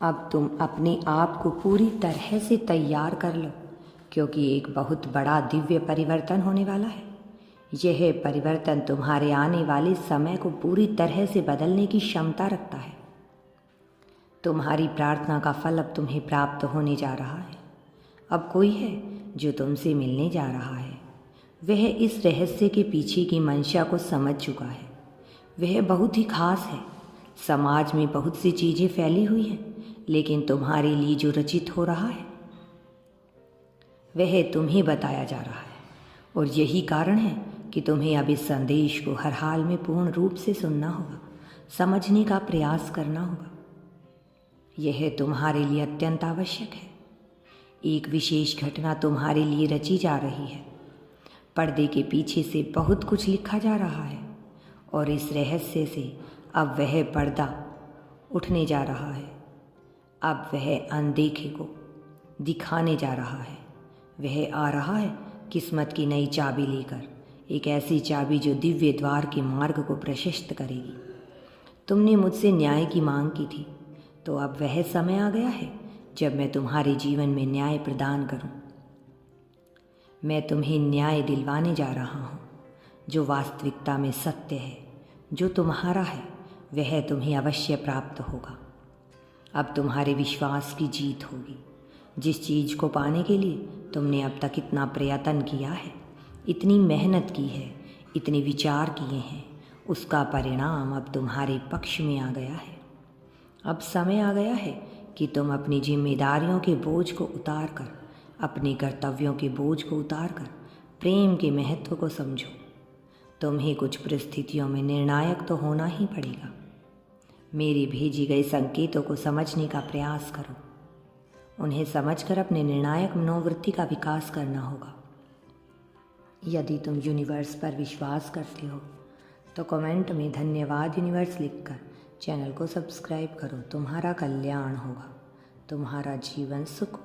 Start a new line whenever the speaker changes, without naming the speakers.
अब तुम अपने आप को पूरी तरह से तैयार कर लो, क्योंकि एक बहुत बड़ा दिव्य परिवर्तन होने वाला है। यह परिवर्तन तुम्हारे आने वाले समय को पूरी तरह से बदलने की क्षमता रखता है। तुम्हारी प्रार्थना का फल अब तुम्हें प्राप्त होने जा रहा है। अब कोई है जो तुमसे मिलने जा रहा है। वह इस रहस्य के पीछे की मंशा को समझ चुका है। वह बहुत ही खास है। समाज में बहुत सी चीज़ें फैली हुई हैं, लेकिन तुम्हारे लिए जो रचित हो रहा है वह तुम्हें बताया जा रहा है। और यही कारण है कि तुम्हें अब इस संदेश को हर हाल में पूर्ण रूप से सुनना होगा, समझने का प्रयास करना होगा। यह तुम्हारे लिए अत्यंत आवश्यक है। एक विशेष घटना तुम्हारे लिए रची जा रही है। पर्दे के पीछे से बहुत कुछ लिखा जा रहा है, और इस रहस्य से अब वह पर्दा उठने जा रहा है। अब वह अनदेखे को दिखाने जा रहा है। वह आ रहा है किस्मत की नई चाबी लेकर, एक ऐसी चाबी जो दिव्य द्वार के मार्ग को प्रशस्त करेगी। तुमने मुझसे न्याय की मांग की थी, तो अब वह समय आ गया है जब मैं तुम्हारे जीवन में न्याय प्रदान करूं। मैं तुम्हें न्याय दिलवाने जा रहा हूं, जो वास्तविकता में सत्य है। जो तुम्हारा है वह तुम्हें अवश्य प्राप्त होगा। अब तुम्हारे विश्वास की जीत होगी। जिस चीज़ को पाने के लिए तुमने अब तक इतना प्रयत्न किया है, इतनी मेहनत की है, इतने विचार किए हैं, उसका परिणाम अब तुम्हारे पक्ष में आ गया है। अब समय आ गया है कि तुम अपनी जिम्मेदारियों के बोझ को उतार कर, अपने कर्तव्यों के बोझ को उतार कर प्रेम के महत्व को समझो। तुम्हें कुछ परिस्थितियों में निर्णायक तो होना ही पड़ेगा। मेरे भेजी गए संकेतों को समझने का प्रयास करो। उन्हें समझकर अपने निर्णायक मनोवृत्ति का विकास करना होगा। यदि तुम यूनिवर्स पर विश्वास करते हो तो कमेंट में धन्यवाद यूनिवर्स लिखकर चैनल को सब्सक्राइब करो। तुम्हारा कल्याण होगा, तुम्हारा जीवन सुख